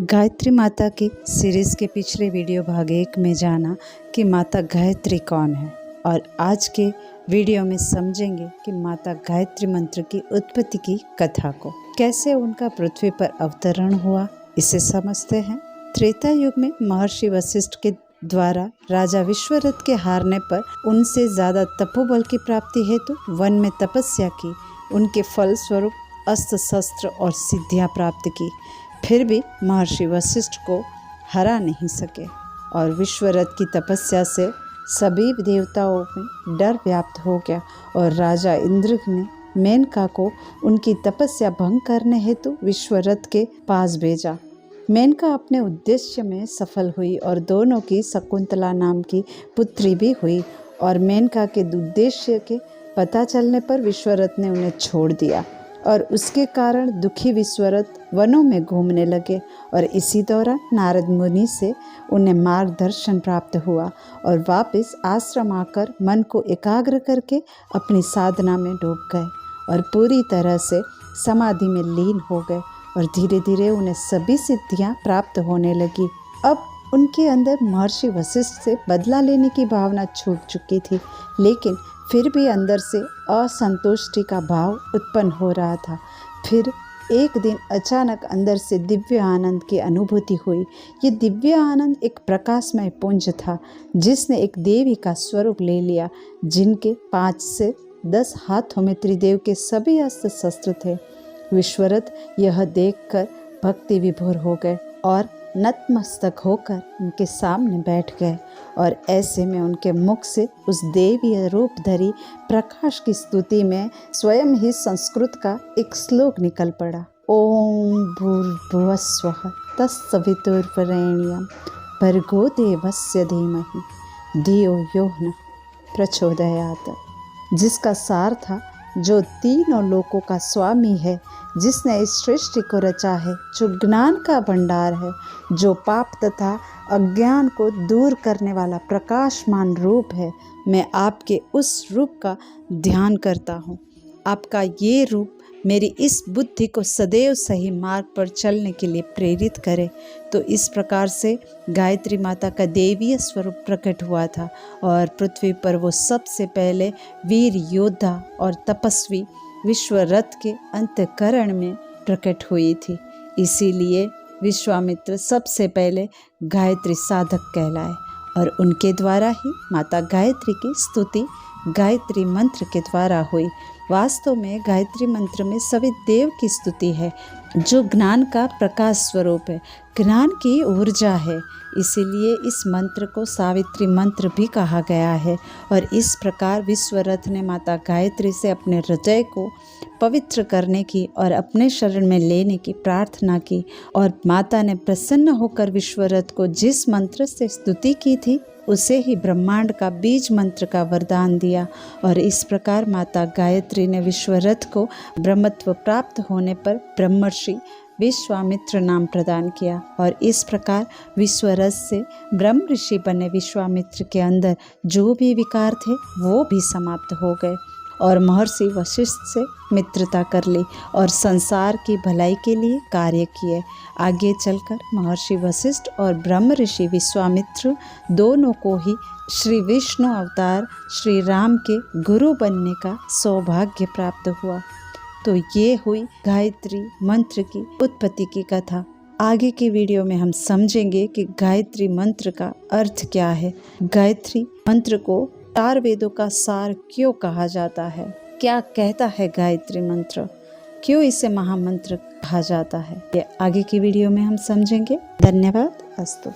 गायत्री माता की सीरीज़ के पिछले वीडियो भाग 1 में जाना कि माता गायत्री कौन है और आज के वीडियो में समझेंगे कि माता गायत्री मंत्र की उत्पत्ति की कथा को, कैसे उनका पृथ्वी पर अवतरण हुआ, इसे समझते हैं। त्रेता युग में महर्षि वशिष्ठ के द्वारा राजा विश्वरथ के हारने पर उनसे ज़्यादा तपोबल की प्राप्ति हेतु वन में तपस्या की। उनके फल स्वरूप अस्त्र शस्त्र और सिद्धियां प्राप्त की, फिर भी महर्षि वशिष्ठ को हरा नहीं सके और विश्वरथ की तपस्या से सभी देवताओं में डर व्याप्त हो गया और राजा इंद्र ने मेनका को उनकी तपस्या भंग करने हेतु विश्वरथ के पास भेजा। मेनका अपने उद्देश्य में सफल हुई और दोनों की शकुंतला नाम की पुत्री भी हुई और मेनका के उद्देश्य के पता चलने पर विश्वरथ ने उन्हें छोड़ दिया और उसके कारण दुखी विश्वरथ वनों में घूमने लगे और इसी दौरान नारद मुनि से उन्हें मार्गदर्शन प्राप्त हुआ और वापस आश्रम आकर मन को एकाग्र करके अपनी साधना में डूब गए और पूरी तरह से समाधि में लीन हो गए और धीरे धीरे उन्हें सभी सिद्धियां प्राप्त होने लगी। अब उनके अंदर महर्षि वशिष्ठ से बदला लेने की भावना छूट चुकी थी, लेकिन फिर भी अंदर से असंतुष्टि का भाव उत्पन्न हो रहा था। फिर एक दिन अचानक अंदर से दिव्य आनंद की अनुभूति हुई। ये दिव्य आनंद एक प्रकाशमय पुंज था जिसने एक देवी का स्वरूप ले लिया, जिनके 5 से 10 हाथों में त्रिदेव के सभी अस्त्र शस्त्र थे। विश्वरथ यह देखकर भक्ति विभोर हो गए और नतमस्तक होकर उनके सामने बैठ गए और ऐसे में उनके मुख से उस देवी रूप धरी प्रकाश की स्तुति में स्वयं ही संस्कृत का एक श्लोक निकल पड़ा। ओम भूर्भुवस्वः तत्सवितुर्वरेण्यं भर्गो देवस्य धीमहि धियो यो नः प्रचोदयात्, जिसका सार था, जो तीनों लोकों का स्वामी है, जिसने इस सृष्टि को रचा है, जो ज्ञान का भंडार है, जो पाप तथा अज्ञान को दूर करने वाला प्रकाशमान रूप है, मैं आपके उस रूप का ध्यान करता हूँ। आपका ये रूप मेरी इस बुद्धि को सदैव सही मार्ग पर चलने के लिए प्रेरित करे। तो इस प्रकार से गायत्री माता का देवीय स्वरूप प्रकट हुआ था और पृथ्वी पर वो सबसे पहले वीर योद्धा और तपस्वी विश्वरथ के अंतःकरण में प्रकट हुई थी। इसीलिए विश्वामित्र सबसे पहले गायत्री साधक कहलाए और उनके द्वारा ही माता गायत्री की स्तुति गायत्री मंत्र के द्वारा हुई। वास्तव में गायत्री मंत्र में सभी देव की स्तुति है, जो ज्ञान का प्रकाश स्वरूप है, ज्ञान की ऊर्जा है। इसीलिए इस मंत्र को सावित्री मंत्र भी कहा गया है और इस प्रकार विश्वरथ ने माता गायत्री से अपने हृदय को पवित्र करने की और अपने शरण में लेने की प्रार्थना की और माता ने प्रसन्न होकर विश्वरथ को जिस मंत्र से स्तुति की थी उसे ही ब्रह्मांड का बीज मंत्र का वरदान दिया और इस प्रकार माता गायत्री ने विश्वरथ को ब्रह्मत्व प्राप्त होने पर ब्रह्मर्षि विश्वामित्र नाम प्रदान किया और इस प्रकार विश्वरथ से ब्रह्म ऋषि बने विश्वामित्र के अंदर जो भी विकार थे वो भी समाप्त हो गए और महर्षि वशिष्ठ से मित्रता कर ली और संसार की भलाई के लिए कार्य किए। आगे चलकर महर्षि वशिष्ठ और ब्रह्म ऋषि विश्वामित्र दोनों को ही श्री विष्णु अवतार श्री राम के गुरु बनने का सौभाग्य प्राप्त हुआ। तो ये हुई गायत्री मंत्र की उत्पत्ति की कथा। आगे के वीडियो में हम समझेंगे कि गायत्री मंत्र का अर्थ क्या है, गायत्री मंत्र को 4 वेदों का सार क्यों कहा जाता है, क्या कहता है गायत्री मंत्र, क्यों इसे महामंत्र कहा जाता है, ये आगे की वीडियो में हम समझेंगे। धन्यवाद। अस्तु।